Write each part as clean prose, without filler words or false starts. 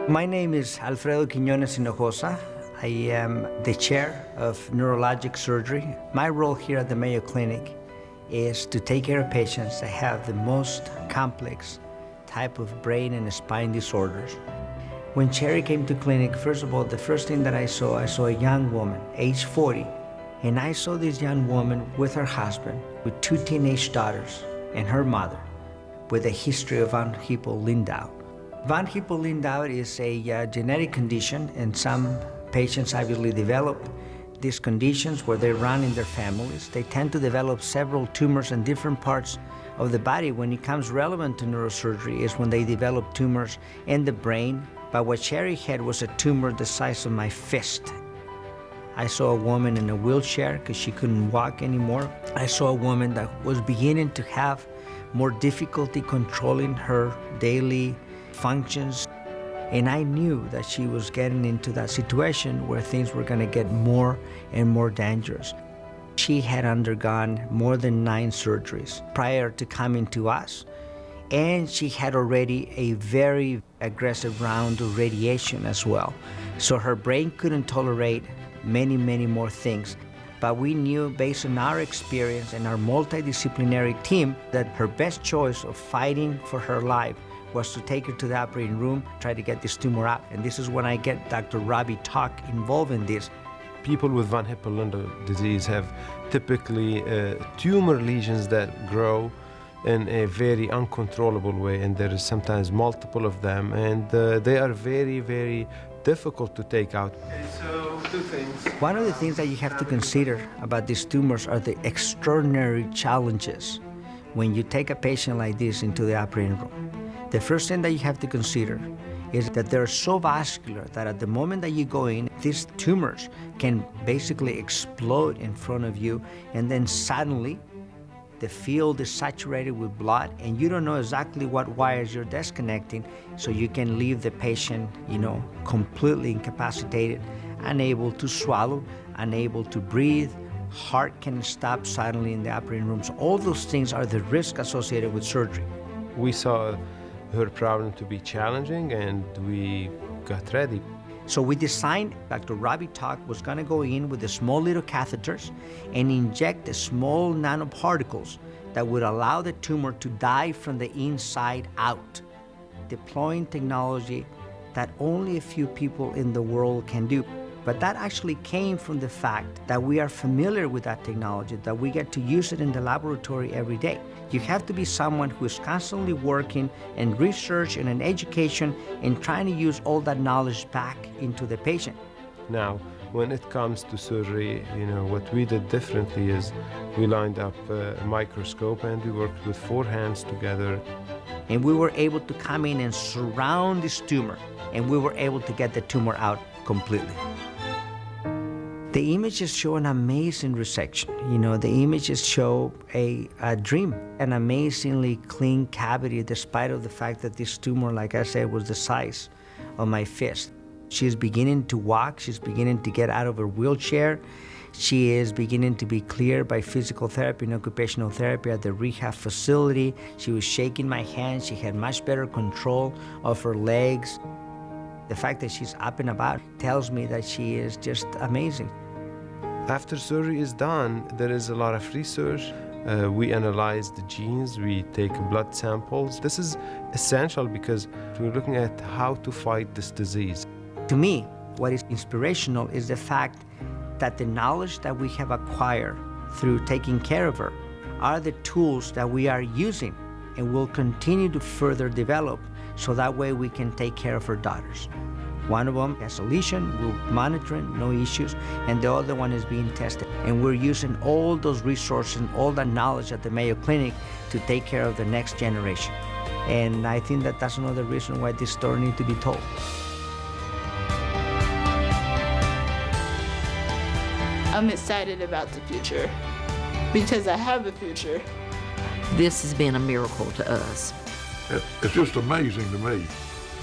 My name is Alfredo Quiñones Hinojosa. I am the chair of neurologic surgery. My role here at the Mayo Clinic is to take care of patients that have the most complex type of brain and spine disorders. When Cherry came to clinic, first of all, the first thing that I saw a young woman, age 40, and I saw this young woman with her husband, with 2 teenage daughters, and her mother, with a history of von Hippel-Lindau. Von Hippel-Lindau is a genetic condition, and some patients obviously develop these conditions where they run in their families. They tend to develop several tumors in different parts of the body. When it comes relevant to neurosurgery is when they develop tumors in the brain. But what Cherry had was a tumor the size of my fist. I saw a woman in a wheelchair because she couldn't walk anymore. I saw a woman that was beginning to have more difficulty controlling her daily functions. And I knew that she was getting into that situation where things were going to get more and more dangerous. She had undergone more than 9 surgeries prior to coming to us. And she had already a very aggressive round of radiation as well. So her brain couldn't tolerate many, many more things. But we knew, based on our experience and our multidisciplinary team, that her best choice of fighting for her life was to take her to the operating room, try to get this tumor out. And this is when I get Dr. Robbie Talk involved in this. People with von Hippel-Lindau disease have typically tumor lesions that grow in a very uncontrollable way, and there is sometimes multiple of them, and they are very, very difficult to take out. Okay, so 2 things. One of the things that you have to consider about these tumors are the extraordinary challenges when you take a patient like this into the operating room. The first thing that you have to consider is that they're so vascular that at the moment that you go in, these tumors can basically explode in front of you, and then suddenly the field is saturated with blood and you don't know exactly what wires you're disconnecting, so you can leave the patient, completely incapacitated, unable to swallow, unable to breathe. Heart can stop suddenly in the operating rooms. All those things are the risk associated with surgery. We saw her problem to be challenging, and we got ready. So we designed, Dr. Robbie Talk was going to go in with the small little catheters and inject the small nanoparticles that would allow the tumor to die from the inside out, deploying technology that only a few people in the world can do. But that actually came from the fact that we are familiar with that technology, that we get to use it in the laboratory every day. You have to be someone who is constantly working in research and in education and trying to use all that knowledge back into the patient. Now, when it comes to surgery, what we did differently is we lined up a microscope and we worked with 4 hands together. And we were able to come in and surround this tumor, and we were able to get the tumor out completely. The images show an amazing resection. The images show a dream, an amazingly clean cavity, despite of the fact that this tumor, like I said, was the size of my fist. She's beginning to walk. She's beginning to get out of her wheelchair. She is beginning to be cleared by physical therapy and occupational therapy at the rehab facility. She was shaking my hand. She had much better control of her legs. The fact that she's up and about tells me that she is just amazing. After surgery is done, there is a lot of research. We analyze the genes, we take blood samples. This is essential because we're looking at how to fight this disease. To me, what is inspirational is the fact that the knowledge that we have acquired through taking care of her are the tools that we are using and will continue to further develop, so that way we can take care of her daughters. One of them has a lesion, we're monitoring, no issues, and the other one is being tested. And we're using all those resources and all that knowledge at the Mayo Clinic to take care of the next generation. And I think that that's another reason why this story needs to be told. I'm excited about the future because I have a future. This has been a miracle to us. It's just amazing to me.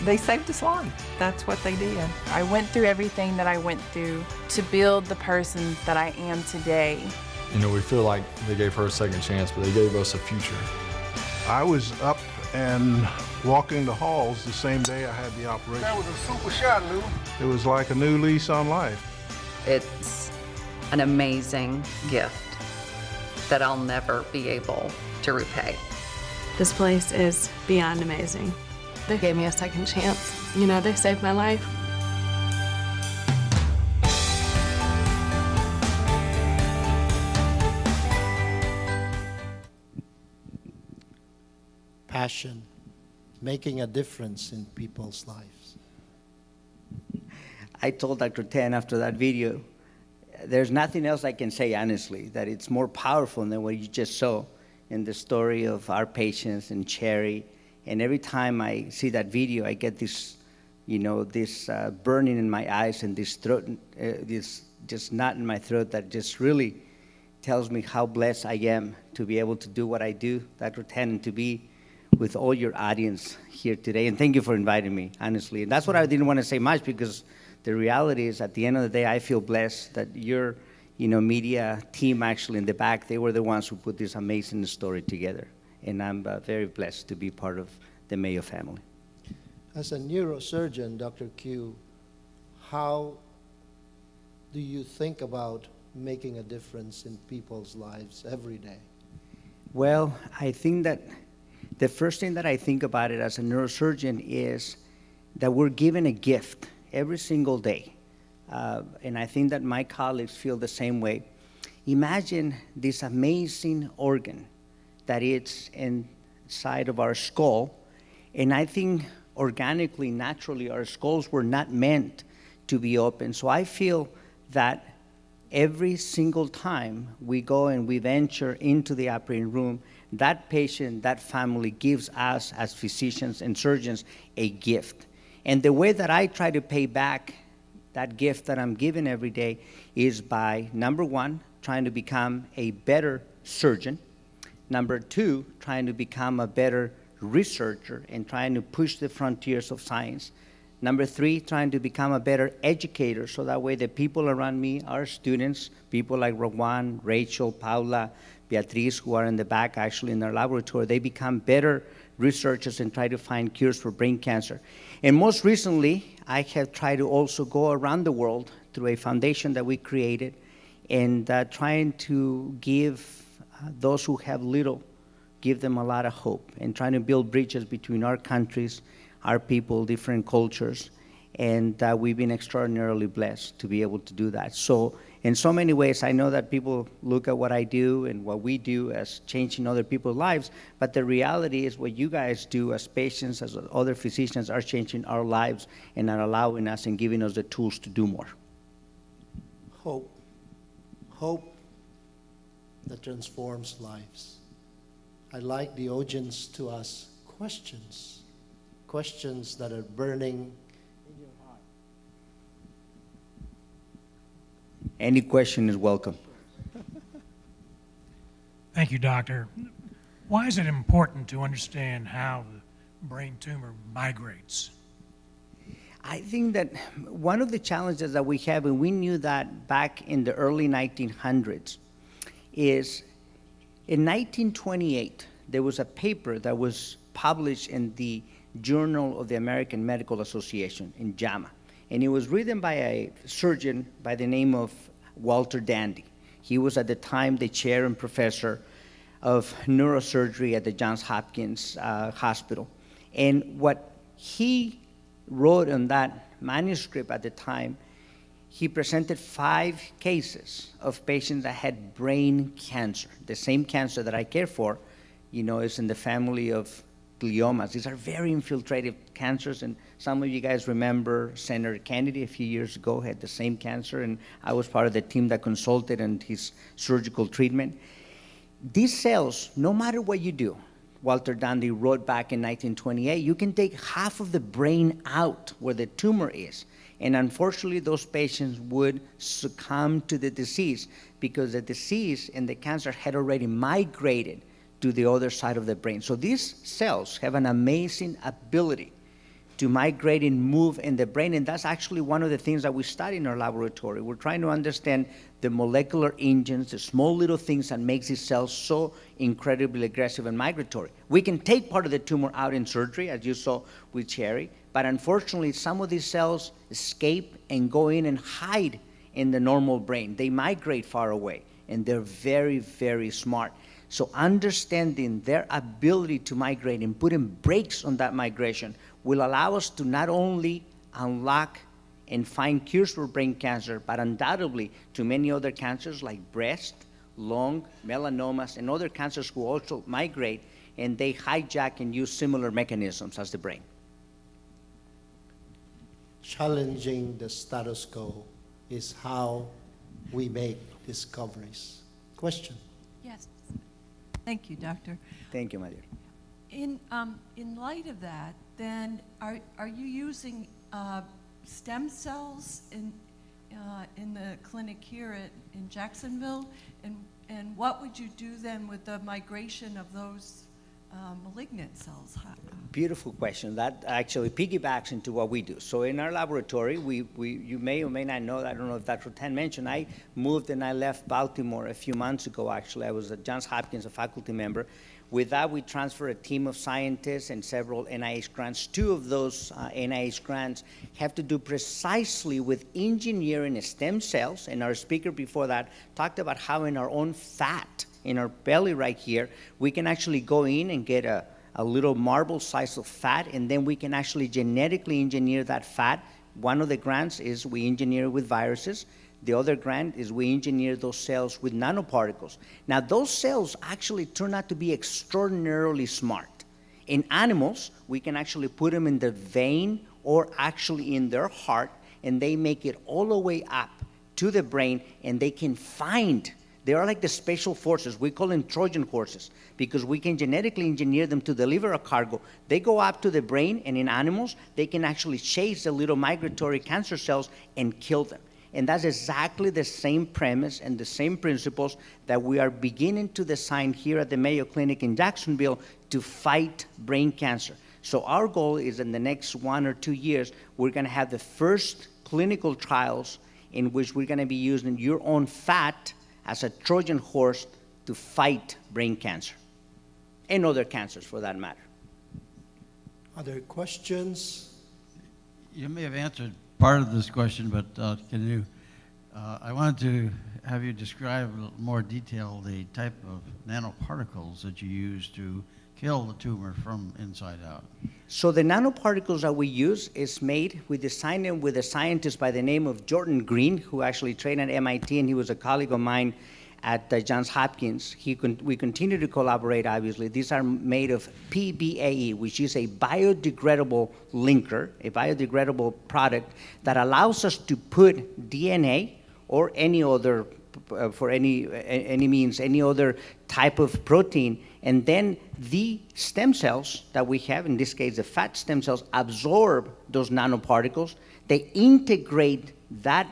They saved his life. That's what they did. I went through everything that I went through to build the person that I am today. We feel like they gave her a second chance, but they gave us a future. I was up and walking the halls the same day I had the operation. That was a super shot, Lou. It was like a new lease on life. It's an amazing gift that I'll never be able to repay. This place is beyond amazing. They gave me a second chance. You know, they saved my life. Passion, making a difference in people's lives. I told Dr. Tan after that video, there's nothing else I can say honestly, that it's more powerful than what you just saw in the story of our patients and Cherry. And every time I see that video, I get this, this burning in my eyes and this throat, this just knot in my throat that just really tells me how blessed I am to be able to do what I do, Dr. Tan, and to be with all your audience here today. And thank you for inviting me, honestly. And that's what I didn't want to say much, because the reality is, at the end of the day, I feel blessed that your, media team actually in the back, they were the ones who put this amazing story together. And I'm very blessed to be part of the Mayo family. As a neurosurgeon, Dr. Q, how do you think about making a difference in people's lives every day? Well, I think that the first thing that I think about it as a neurosurgeon is that we're given a gift every single day. And I think that my colleagues feel the same way. Imagine this amazing organ that is inside of our skull. And I think organically, naturally, our skulls were not meant to be open. So I feel that every single time we go and we venture into the operating room, that patient, that family gives us as physicians and surgeons a gift. And the way that I try to pay back that gift that I'm given every day is by, number one, trying to become a better surgeon. Number two, trying to become a better researcher and trying to push the frontiers of science. Number three, trying to become a better educator, so that way the people around me, our students, people like Rowan, Rachel, Paula, Beatriz, who are in the back actually in our laboratory, they become better researchers and try to find cures for brain cancer. And most recently, I have tried to also go around the world through a foundation that we created and trying to give those who have little, give them a lot of hope, and trying to build bridges between our countries, our people, different cultures, and we've been extraordinarily blessed to be able to do that. So in so many ways, I know that people look at what I do and what we do as changing other people's lives, but the reality is what you guys do as patients, as other physicians, are changing our lives and are allowing us and giving us the tools to do more. Hope. Hope that transforms lives. I like the audience to ask questions. Questions that are burning in your heart. Any question is welcome. Thank you, Doctor. Why is it important to understand how the brain tumor migrates? I think that one of the challenges that we have, and we knew that back in the early 1900s, is in 1928, there was a paper that was published in the Journal of the American Medical Association in JAMA. And it was written by a surgeon by the name of Walter Dandy. He was at the time the chair and professor of neurosurgery at the Johns Hopkins Hospital. And what he wrote on that manuscript at the time, he presented 5 cases of patients that had brain cancer. The same cancer that I care for, is in the family of gliomas. These are very infiltrative cancers, and some of you guys remember Senator Kennedy a few years ago had the same cancer, and I was part of the team that consulted on his surgical treatment. These cells, no matter what you do, Walter Dandy wrote back in 1928, you can take half of the brain out where the tumor is, and unfortunately those patients would succumb to the disease because the disease and the cancer had already migrated to the other side of the brain. So these cells have an amazing ability to migrate and move in the brain, and that's actually one of the things that we study in our laboratory. We're trying to understand the molecular engines, the small little things that makes these cells so incredibly aggressive and migratory. We can take part of the tumor out in surgery, as you saw with Cherry, but unfortunately, some of these cells escape and go in and hide in the normal brain. They migrate far away, and they're very, very smart. So understanding their ability to migrate and putting brakes on that migration will allow us to not only unlock and find cures for brain cancer, but undoubtedly to many other cancers like breast, lung, melanomas, and other cancers who also migrate, and they hijack and use similar mechanisms as the brain. Challenging the status quo is how we make discoveries. Question? Yes. Thank you, Doctor. Thank you, my dear. In light of that, then are you using stem cells in the clinic here in Jacksonville, and what would you do then with the migration of those malignant cells? Beautiful question. That actually piggybacks into what we do. So in our laboratory, you may or may not know, I don't know if Dr. Tan mentioned, I moved and I left Baltimore a few months ago, actually. I was at Johns Hopkins, a faculty member. With that, we transferred a team of scientists and several NIH grants. Two of those NIH grants have to do precisely with engineering stem cells, and our speaker before that talked about how in our own fat, in our belly right here, we can actually go in and get a little marble size of fat, and then we can actually genetically engineer that fat. One of the grants is we engineer it with viruses. The other grant is we engineer those cells with nanoparticles. Now, those cells actually turn out to be extraordinarily smart. In animals, we can actually put them in the vein or actually in their heart, and they make it all the way up to the brain, and they can find. They are like the special forces. We call them Trojan horses because we can genetically engineer them to deliver a cargo. They go up to the brain, and in animals, they can actually chase the little migratory cancer cells and kill them. And that's exactly the same premise and the same principles that we are beginning to design here at the Mayo Clinic in Jacksonville to fight brain cancer. So our goal is in the next 1 or 2 years, we're going to have the first clinical trials in which we're going to be using your own fat as a Trojan horse to fight brain cancer and other cancers for that matter. Other questions? You may have answered part of this question, but can you, I wanted to have you describe in a little more detail the type of nanoparticles that you use to kill the tumor from inside out. So the nanoparticles that we use is made, we designed them with a scientist by the name of Jordan Green, who actually trained at MIT, and he was a colleague of mine at Johns Hopkins. We continue to collaborate, obviously. These are made of PBAE, which is a biodegradable linker, a biodegradable product that allows us to put DNA or any other, for any means, any other type of protein, and then the stem cells that we have, in this case the fat stem cells, absorb those nanoparticles. They integrate that,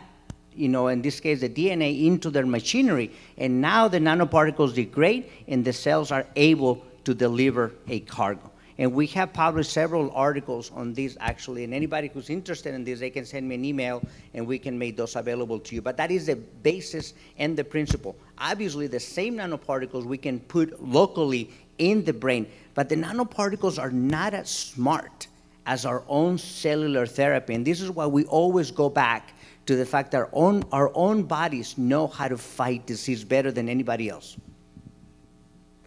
in this case, the DNA into their machinery, and now the nanoparticles degrade, and the cells are able to deliver a cargo. And we have published several articles on this, actually, and anybody who's interested in this, they can send me an email, and we can make those available to you. But that is the basis and the principle. Obviously, the same nanoparticles we can put locally in the brain, but the nanoparticles are not as smart as our own cellular therapy, and this is why we always go back to the fact that our own bodies know how to fight disease better than anybody else.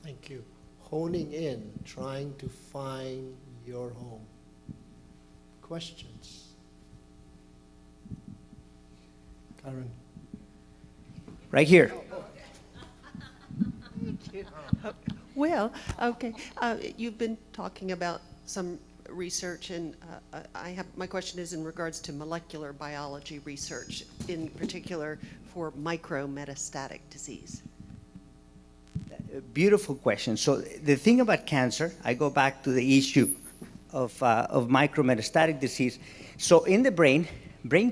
Thank you. Honing in, trying to find your home. Questions? Karen. Right here. Well, okay. You've been talking about some research, and my question is in regards to molecular biology research, in particular for micrometastatic disease. Beautiful question. So the thing about cancer, I go back to the issue of micrometastatic disease. So in the brain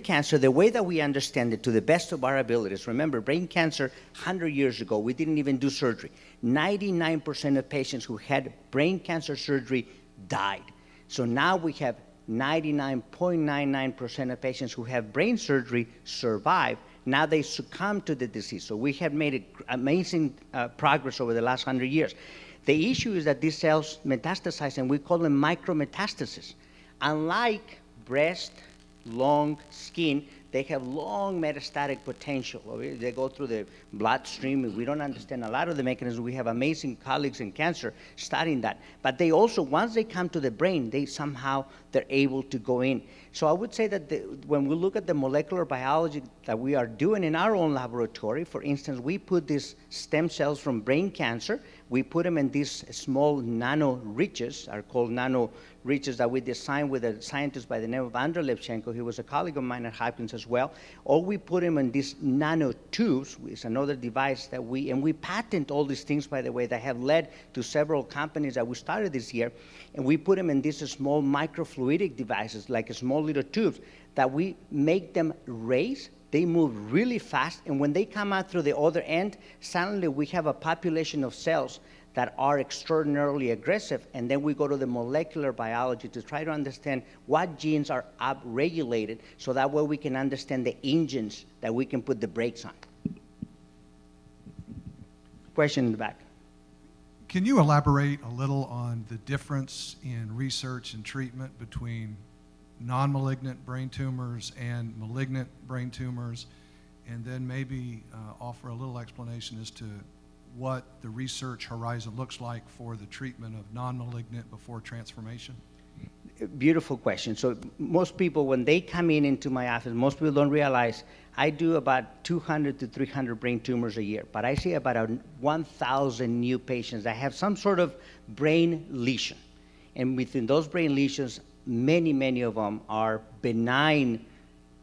cancer, the way that we understand it to the best of our abilities, remember, brain cancer 100 years ago, we didn't even do surgery. 99% of patients who had brain cancer surgery died. So now we have 99.99% of patients who have brain surgery survive. Now they succumb to the disease. So we have made amazing progress over the last 100 years. The issue is that these cells metastasize, and we call them micrometastases. Unlike breast, lung, skin, they have long metastatic potential. They go through the bloodstream. We don't understand a lot of the mechanisms. We have amazing colleagues in cancer studying that. But they also, once they come to the brain, they're able to go in. So I would say that when we look at the molecular biology that we are doing in our own laboratory, for instance, we put these stem cells from brain cancer, we put them in these small nano ridges, are called nano ridges, that we designed with a scientist by the name of Andrei Levchenko. He was a colleague of mine at Hopkins as well. Or we put them in these nano tubes, which is another device that we patent all these things, by the way, that have led to several companies that we started this year. And we put them in these small microfluidic devices, like small little tubes, that we make them race. They move really fast, and when they come out through the other end, suddenly we have a population of cells that are extraordinarily aggressive, and then we go to the molecular biology to try to understand what genes are upregulated, so that way we can understand the engines that we can put the brakes on. Question in the back. Can you elaborate a little on the difference in research and treatment between non-malignant brain tumors and malignant brain tumors, and then maybe offer a little explanation as to what the research horizon looks like for the treatment of non-malignant before transformation? Beautiful question. So most people, when they come into my office, most people don't realize I do about 200 to 300 brain tumors a year, but I see about 1,000 new patients that have some sort of brain lesion. And within those brain lesions, many of them are benign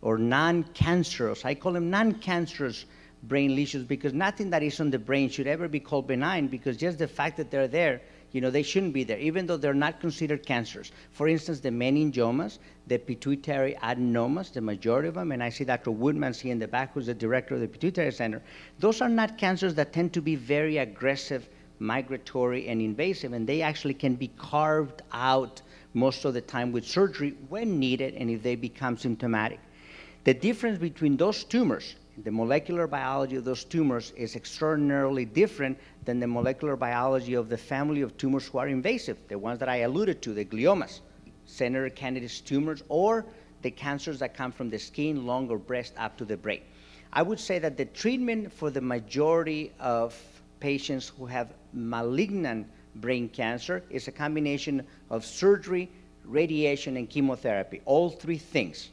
or non-cancerous. I call them non-cancerous brain lesions because nothing that is on the brain should ever be called benign, because just the fact that they're there, they shouldn't be there, even though they're not considered cancers. For instance, the meningiomas, the pituitary adenomas, the majority of them, and I see Dr. Woodman's here in the back, who's the director of the Pituitary Center, those are not cancers that tend to be very aggressive, migratory, and invasive, and they actually can be carved out most of the time with surgery when needed, and if they become symptomatic. The difference between those tumors, the molecular biology of those tumors, is extraordinarily different than the molecular biology of the family of tumors who are invasive, the ones that I alluded to, the gliomas, senator candidates tumors, or the cancers that come from the skin, lung, or breast up to the brain. I would say that the treatment for the majority of patients who have malignant brain cancer is a combination of surgery, radiation, and chemotherapy, all three things,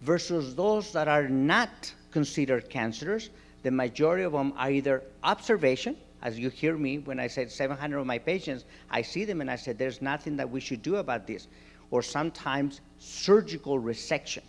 versus those that are not considered cancers. The majority of them are either observation, as you hear me when I said 700 of my patients, I see them and I said, there's nothing that we should do about this, or sometimes surgical resection.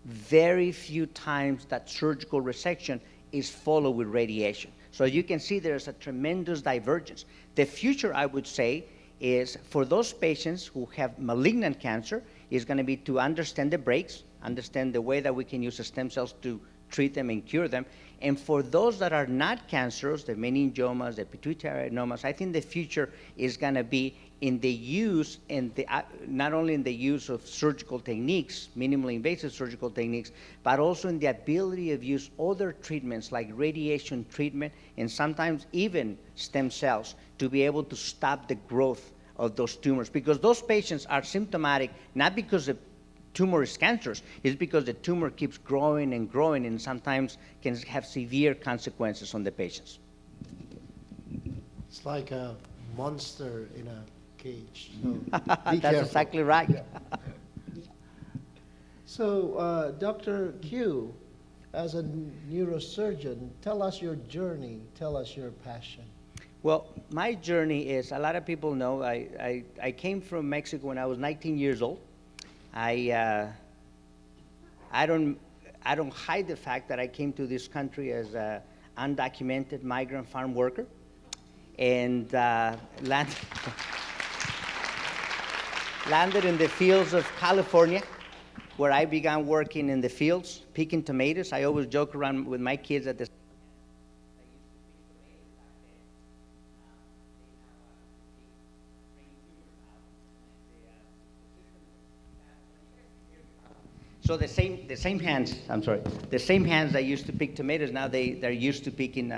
Very few times that surgical resection is followed with radiation. So you can see there's a tremendous divergence. The future, I would say, is for those patients who have malignant cancer, is going to be to understand the breaks, understand the way that we can use the stem cells to treat them and cure them. And for those that are not cancerous, the meningiomas, the pituitary adenomas, I think the future is going to be in the use, and not only in the use of surgical techniques, minimally invasive surgical techniques, but also in the ability of use other treatments like radiation treatment and sometimes even stem cells to be able to stop the growth of those tumors. Because those patients are symptomatic not because the tumor is cancerous, it's because the tumor keeps growing and growing and sometimes can have severe consequences on the patients. It's like a monster in a cage. So be That's careful. exactly right. Yeah. So, Dr. Q, as a neurosurgeon, tell us your journey, tell us your passion. Well, my journey is, a lot of people know, I came from Mexico when I was 19 years old. I don't hide the fact that I came to this country as an undocumented migrant farm worker, and landed in the fields of California, where I began working in the fields, picking tomatoes. I always joke around with my kids at the So the same hands, I'm sorry, the same hands that used to pick tomatoes, now they're used to picking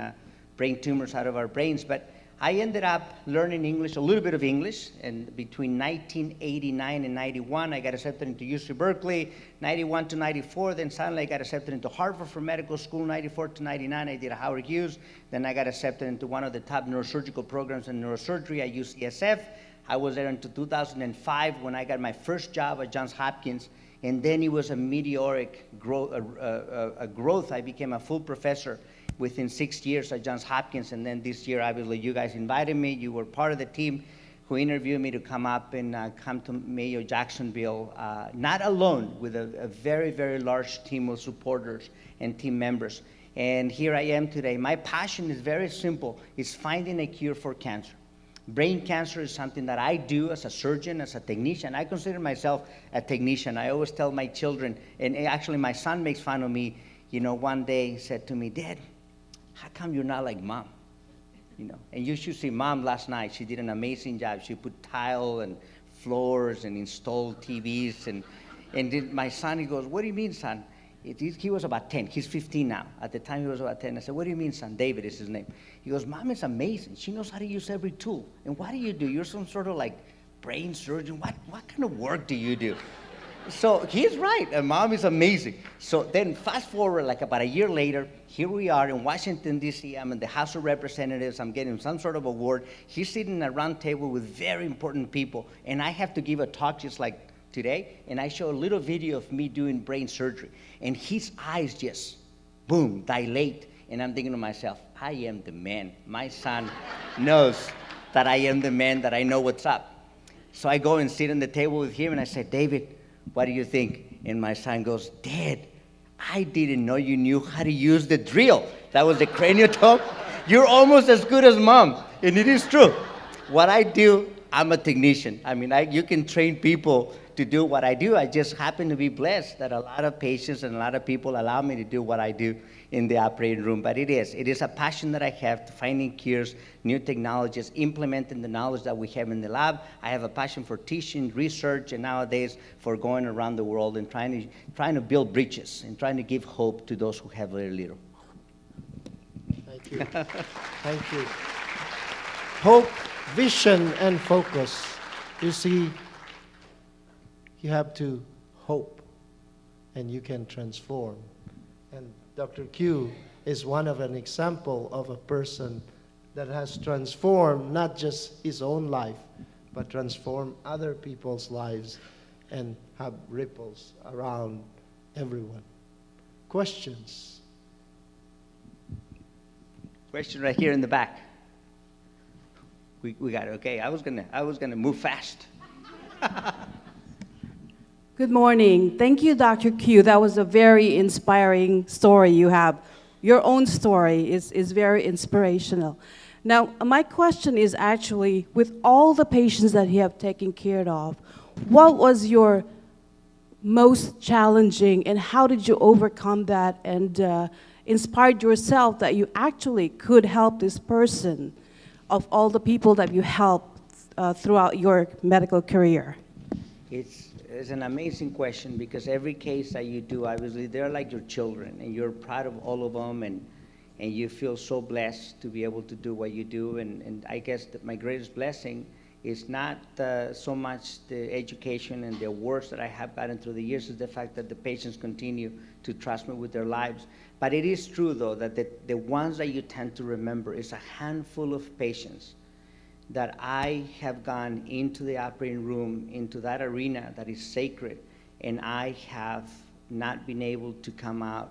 brain tumors out of our brains. But I ended up learning English, a little bit of English, and between 1989 and 91, I got accepted into UC Berkeley. 91 to 94, then suddenly I got accepted into Harvard for medical school. 94 to 99, I did a Howard Hughes. Then I got accepted into one of the top neurosurgical programs in neurosurgery at UCSF. I was there until 2005 when I got my first job at Johns Hopkins. And then it was a meteoric growth. I became a full professor within 6 years at Johns Hopkins. And then this year, obviously, you guys invited me. You were part of the team who interviewed me to come up and come to Mayo Jacksonville, not alone, with a very, very large team of supporters and team members. And here I am today. My passion is very simple. It's finding a cure for cancer. Brain cancer is something that I do as a surgeon, as a technician. I consider myself a technician. I always tell my children, and actually my son makes fun of me. You know, one day he said to me, "Dad, how come you're not like Mom?" You know, and you should see Mom last night. She did an amazing job. She put tile and floors and installed TVs. And then my son, he goes, "What do you mean, son?" He was about 10. He's 15 now. At the time, he was about 10. I said, "What do you mean, son?" David is his name. He goes, "Mom is amazing. She knows how to use every tool. And what do you do? You're some sort of like brain surgeon. What kind of work do you do?" So he's right, and Mom is amazing. So then fast forward, like about a year later, here we are in Washington, D.C. I'm in the House of Representatives. I'm getting some sort of award. He's sitting at a round table with very important people, and I have to give a talk just like today, and I show a little video of me doing brain surgery, and his eyes just, boom, dilate, and I'm thinking to myself, I am the man. My son knows that I am the man, that I know what's up. So I go and sit on the table with him, and I say, "David, what do you think?" And my son goes, "Dad, I didn't know you knew how to use the drill." That was the craniotomy. "You're almost as good as Mom." And it is true. What I do, I'm a technician. I mean, you can train people to do what I do. I just happen to be blessed that a lot of patients and a lot of people allow me to do what I do in the operating room. But it is a passion that I have to finding cures, new technologies, implementing the knowledge that we have in the lab. I have a passion for teaching, research, and nowadays for going around the world and trying to build bridges and trying to give hope to those who have very little. Thank you. Thank you. Hope, vision, and focus. You see, you have to hope, and you can transform. And Dr. Q is one of an example of a person that has transformed not just his own life, but transformed other people's lives and have ripples around everyone. Questions? Question right here in the back. We got it. Okay, I was gonna move fast. Good morning. Thank you, Dr. Q. That was a very inspiring story you have. Your own story is very inspirational. Now, my question is actually, with all the patients that you have taken care of, what was your most challenging and how did you overcome that and inspired yourself that you actually could help this person of all the people that you helped throughout your medical career? It's an amazing question because every case that you do, obviously, they're like your children, and you're proud of all of them, and you feel so blessed to be able to do what you do. And I guess that my greatest blessing is not so much the education and the awards that I have gotten through the years, is the fact that the patients continue to trust me with their lives. But it is true, though, that the ones that you tend to remember is a handful of patients that I have gone into the operating room, into that arena that is sacred, and I have not been able to come out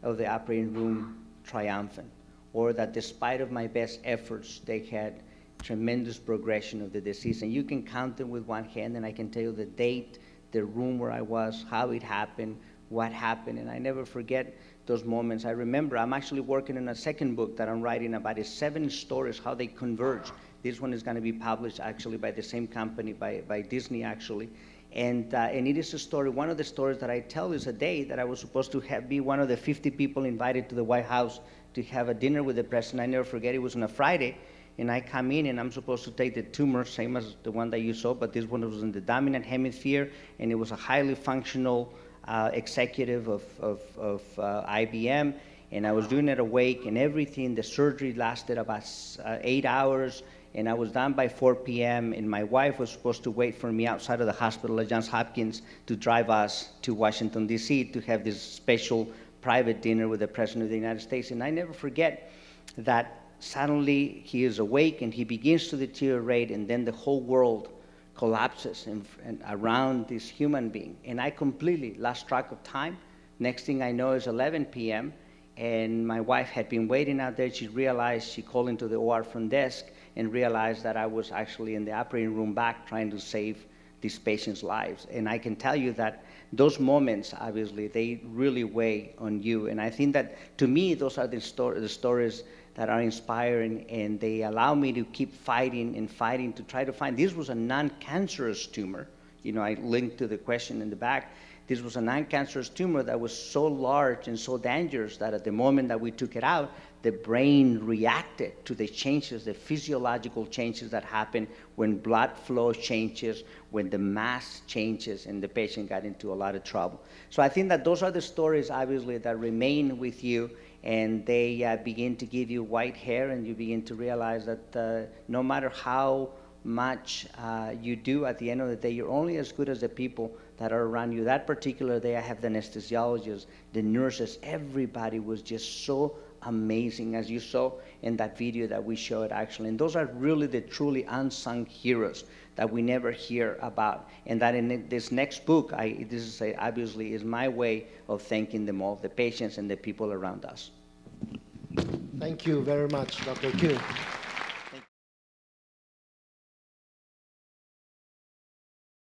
of the operating room triumphant, or that despite of my best efforts, they had tremendous progression of the disease. And you can count them with one hand, and I can tell you the date, the room where I was, how it happened, what happened, and I never forget those moments. I remember I'm actually working on a second book that I'm writing about is 7 stories, how they converge. This one is going to be published actually by the same company, by Disney actually. And it is a story, one of the stories that I tell is a day that I was supposed to be one of the 50 people invited to the White House to have a dinner with the president. I never forget, it was on a Friday, and I come in and I'm supposed to take the tumor, same as the one that you saw, but this one was in the dominant hemisphere, and it was a highly functional executive of IBM, and I was doing it awake and everything. The surgery lasted about 8 hours, and I was done by 4 p.m., and my wife was supposed to wait for me outside of the hospital at Johns Hopkins to drive us to Washington, D.C. to have this special private dinner with the President of the United States. And I never forget that suddenly he is awake and he begins to deteriorate, and then the whole world collapses and around this human being. And I completely lost track of time. Next thing I know is 11 p.m., and my wife had been waiting out there. She realized, she called into the OR front desk and realized that I was actually in the operating room back trying to save these patients' lives. And I can tell you that those moments, obviously, they really weigh on you. And I think that, to me, those are the stories that are inspiring, and they allow me to keep fighting and fighting to try to find. This was a non-cancerous tumor. You know, I linked to the question in the back. This was a non-cancerous tumor that was so large and so dangerous that at the moment that we took it out, the brain reacted to the changes, the physiological changes that happen when blood flow changes, when the mass changes, and the patient got into a lot of trouble. So I think that those are the stories, obviously, that remain with you, and they begin to give you white hair, and you begin to realize that no matter how much you do, at the end of the day, you're only as good as the people that are around you. That particular day, I have the anesthesiologists, the nurses, everybody was just so amazing, as you saw in that video that we showed, actually. And those are really the truly unsung heroes that we never hear about. And that in this next book, obviously is my way of thanking them all, the patients and the people around us. Thank you very much, Dr. Q.